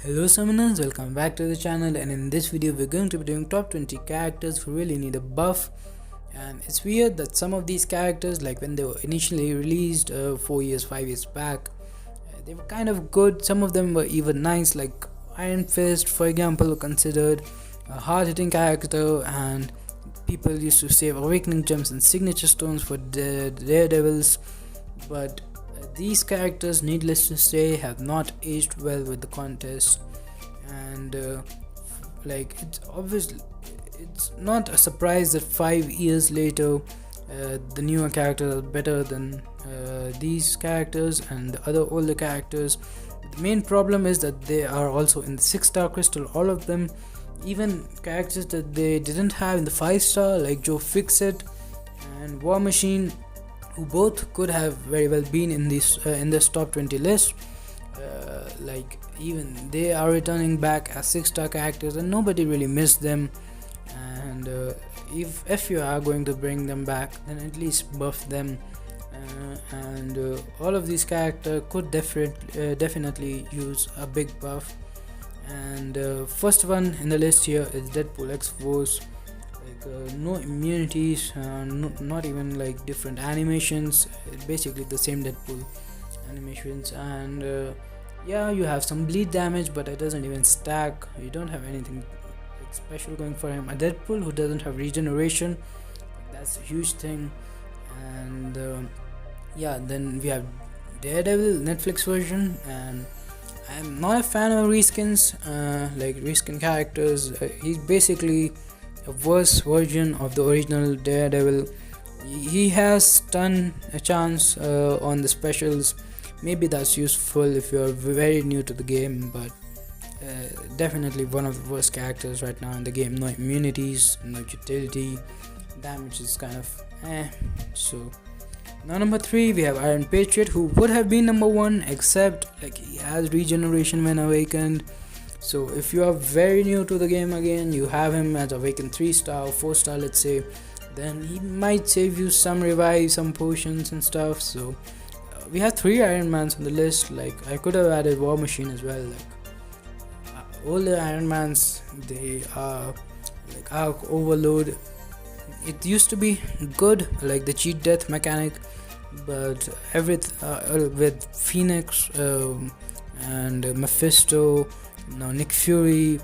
Hello summoners, welcome back to the channel, and in this video we're going to be doing top 20 characters who really need a buff. And it's weird that some of these characters, like when they were initially released 4 years, 5 years back, they were kind of good. Some of them were even nice, like Iron Fist for example, considered a hard-hitting character, and people used to save awakening gems and signature stones for the Daredevils. But these characters, needless to say, have not aged well with the contest, and it's not a surprise that 5 years later the newer characters are better than these characters and the other older characters. The main problem is that they are also in the 6-star crystal, all of them, even characters that they didn't have in the 5-star, like Joe Fixit and War Machine, who both could have very well been in this top 20 list. Even they are returning back as 6-star characters and nobody really missed them. And if you are going to bring them back, then at least buff them. All of these characters could definitely use a big buff. And first one in the list here is Deadpool X-Force. No immunities, not even like different animations, basically the same Deadpool animations. And yeah, you have some bleed damage, but it doesn't even stack. You don't have anything like special going for him. A Deadpool who doesn't have regeneration, that's a huge thing. And yeah, then we have Daredevil Netflix version, and I'm not a fan of reskins, like reskin characters. He's basically a worse version of the original Daredevil. He has stun a chance on the specials. Maybe that's useful if you're very new to the game, but definitely one of the worst characters right now in the game. No immunities, no utility, damage is kind of So now number 3 we have Iron Patriot, who would have been number 1, except like he has regeneration when awakened. So if you are very new to the game, again you have him as awakened 3-star or 4-star, let's say, then he might save you some revive, some potions and stuff. So we have 3 Iron Mans on the list. Like I could have added War Machine as well. Older Iron Mans, they are like Arc Overload. It used to be good, like the cheat death mechanic, but with Phoenix and Mephisto, now Nick Fury,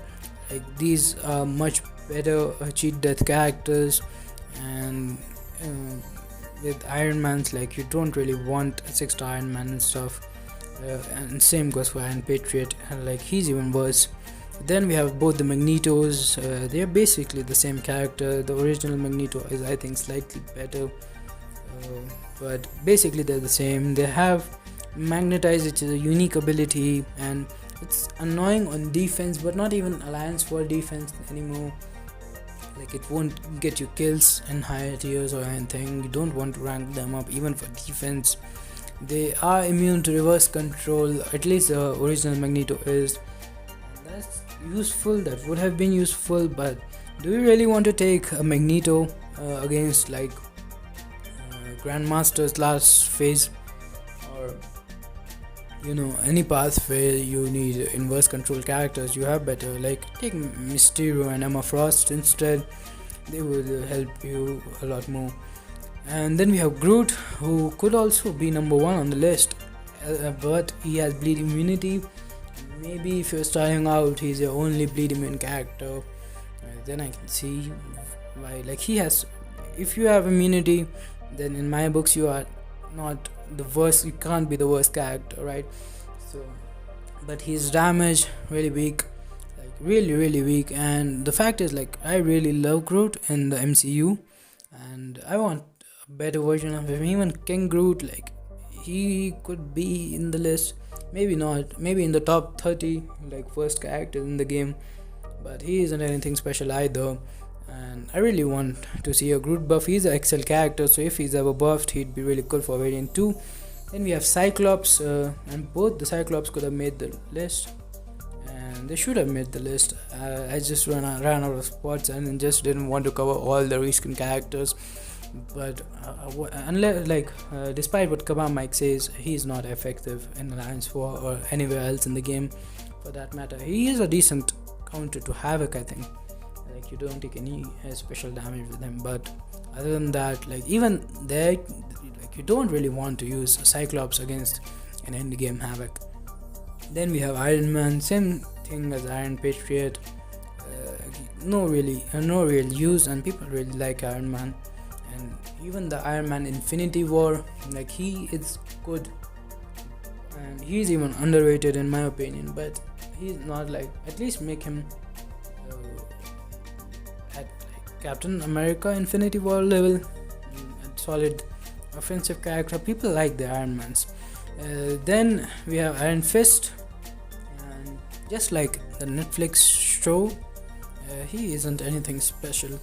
like these are much better cheat death characters. And with Iron Mans, like you don't really want a 6-star Iron Man and stuff, and same goes for Iron Patriot, like he's even worse. Then we have both the Magnetos. They are basically the same character. The original Magneto is, I think, slightly better, but basically they're the same. They have Magnetize, which is a unique ability, and it's annoying on defense, but not even Alliance for defense anymore. Like it won't get you kills in higher tiers or anything. You don't want to rank them up even for defense. They are immune to reverse control, at least the original Magneto is. That's useful, that would have been useful, but do you really want to take a Magneto against like Grandmaster's last phase, or any path where you need inverse control characters? You have better, like take Mysterio and Emma Frost instead. They will help you a lot more. And then we have Groot, who could also be number 1 on the list, but he has bleed immunity. Maybe if you're starting out, he's your only bleed immune character, then I can see why. Like he has, if you have immunity, then in my books you are not the worst. You can't be the worst character, right? So, but his damage really weak, like really weak. And the fact is, like, I really love Groot in the MCU, and I want a better version of him. Even King Groot, like he could be in the list, maybe not, maybe in the top 30 like first characters in the game, but he isn't anything special either. And I really want to see a Groot buff. He's an XL character, so if he's ever buffed, he'd be really cool for variant 2. Then we have Cyclops, and both the Cyclops could have made the list, and they should have made the list. I just ran out of spots and just didn't want to cover all the reskin characters. But despite what Kabam Mike says, he's not effective in Alliance 4 or anywhere else in the game. for that matter. He is a decent counter to Havoc, I think. Like, you don't take any special damage with him, but other than that, like, even there, like, you don't really want to use Cyclops against an endgame Havoc. Then we have Iron Man, same thing as Iron Patriot. No real use, and people really like Iron Man. And even the Iron Man Infinity War, like, he is good, and he's even underrated in my opinion, but he's not, like, at least make him at like Captain America Infinity War level, a solid offensive character. People like the Iron Mans. Then we have Iron Fist, and just like the Netflix show, he isn't anything special.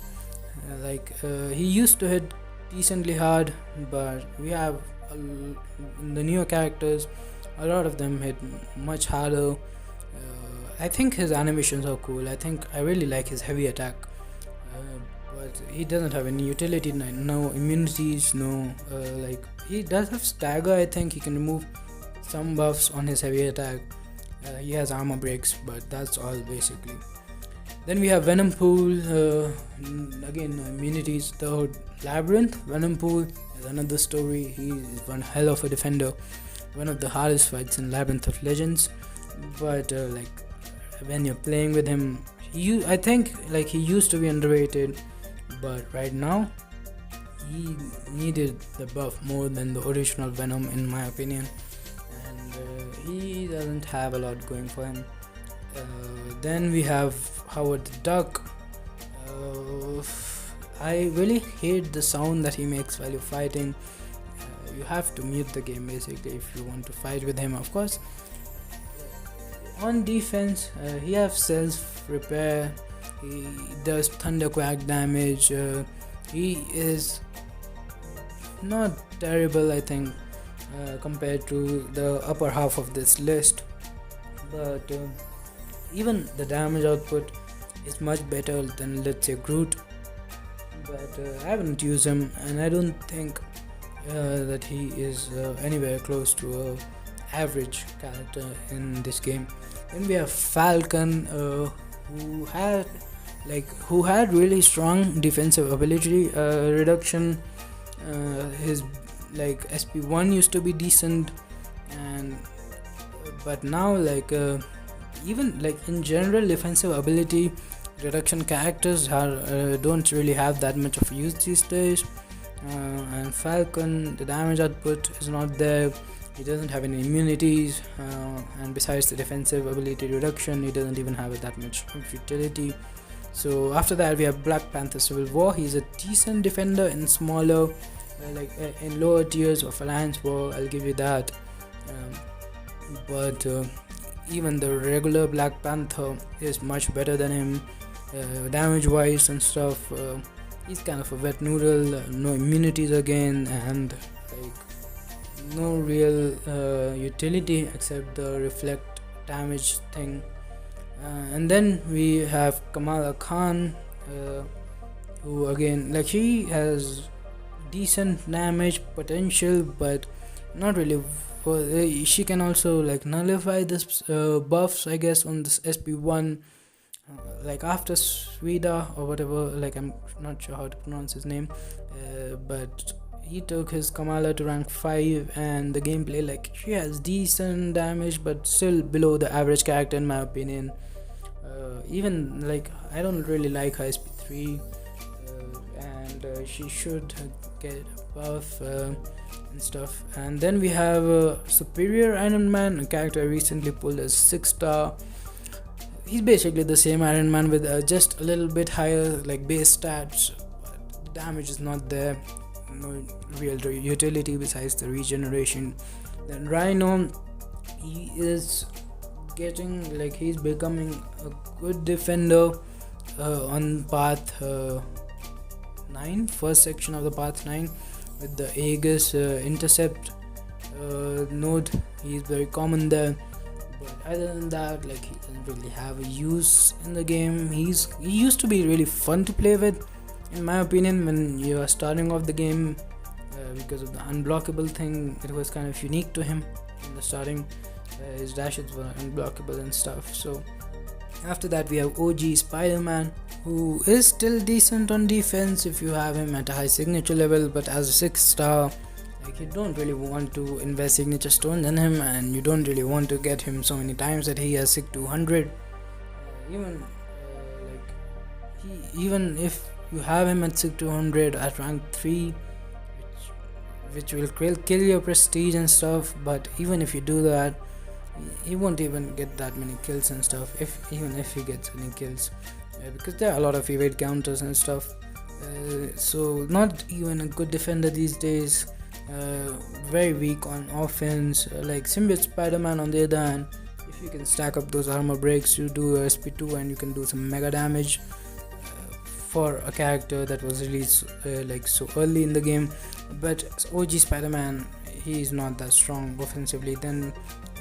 He used to hit decently hard, but we have the newer characters, a lot of them hit much harder. I think his animations are cool. I really like his heavy attack, but he doesn't have any utility, no immunities, he does have stagger. I think he can remove some buffs on his heavy attack. He has armor breaks, but that's all basically. Then we have Venom Pool, again immunities. The Labyrinth, Venom Pool is another story. He is one hell of a defender, one of the hardest fights in Labyrinth of Legends. But when you're playing with him, I think he used to be underrated, but right now he needed the buff more than the original Venom in my opinion, and he doesn't have a lot going for him. Then we have Howard the Duck. I really hate the sound that he makes while you're fighting. You have to mute the game basically if you want to fight with him, of course. On defense, he has self-repair. He does thunderquack damage. He is not terrible, I think, compared to the upper half of this list, but even the damage output is much better than, let's say, Groot. But I haven't used him, and I don't think that he is anywhere close to a average character in this game. Then we have Falcon, who had really strong defensive ability reduction. His SP1 used to be decent, but now even in general defensive ability reduction, characters don't really have that much of use these days. And Falcon, the damage output is not there. He doesn't have any immunities, and besides the defensive ability reduction, he doesn't even have that much utility. So after that we have Black Panther Civil War. He's a decent defender in smaller in lower tiers of Alliance War, I'll give you that. But even the regular Black Panther is much better than him, damage wise and stuff. He's kind of a wet noodle, no immunities again, and no real utility except the reflect damage thing. And then we have Kamala Khan, who again, he has decent damage potential, but not really. She can also nullify this buffs, I guess, on this SP1, after Swida or whatever. I'm not sure how to pronounce his name, but he took his Kamala to rank 5, and the gameplay, she has decent damage, but still below the average character in my opinion. Even I don't really like her SP3, and she should get a buff and stuff. And then we have Superior Iron Man, a character I recently pulled as 6-star. He's basically the same Iron Man with just a little bit higher base stats, but the damage is not there. No real utility besides the regeneration. Then Rhino, he is getting he's becoming a good defender on path 9, first section of the path 9, with the Aegis intercept node. He's very common there, but other than that, he doesn't really have a use in the game. He used to be really fun to play with, in my opinion, when you are starting off the game, because of the unblockable thing. It was kind of unique to him in the starting. his dashes were unblockable and stuff. So after that we have OG Spiderman, who is still decent on defense if you have him at a high signature level, but as a 6 star, like, you don't really want to invest signature stones in him, and you don't really want to get him so many times that he has sig 200. Even if you have him at sig 200 at rank 3, which will kill your prestige and stuff, but even if you do that, he won't even get that many kills and stuff, even if he gets any kills, because there are a lot of evade counters and stuff. So not even a good defender these days. Very weak on offense. Like Symbiote Spider-Man on the other hand, if you can stack up those armor breaks, you do SP2 and you can do some mega damage for a character that was released like so early in the game. But OG Spider-Man, he is not that strong offensively. Then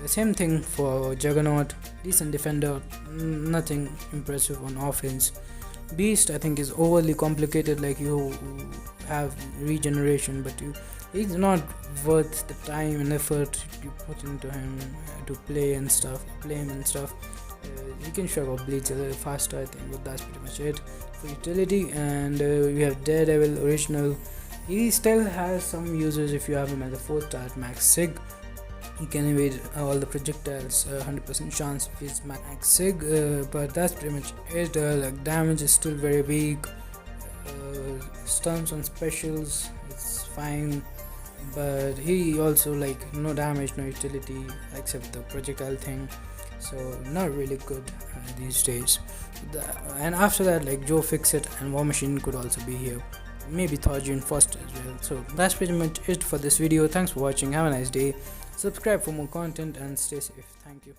the same thing for Juggernaut, decent defender, nothing impressive on offense. Beast, I think, is overly complicated. Like, you have regeneration, but he's not worth the time and effort you put into him to play him and stuff. You can show up bleeds a little faster, I think, but that's pretty much it for utility. And we have Daredevil original. He still has some users if you have him at the 4th star at max sig. He can evade all the projectiles, 100% chance if he's max sig, but that's pretty much it. Like, damage is still very weak. Stuns on specials, it's fine, but he also, like, no damage, no utility except the projectile thing, so not really good these days. And after that, like, Joe Fixit and War Machine could also be here, maybe Thor June Foster as well. So that's pretty much it for this video. Thanks for watching, have a nice day, subscribe for more content, and stay safe. Thank you.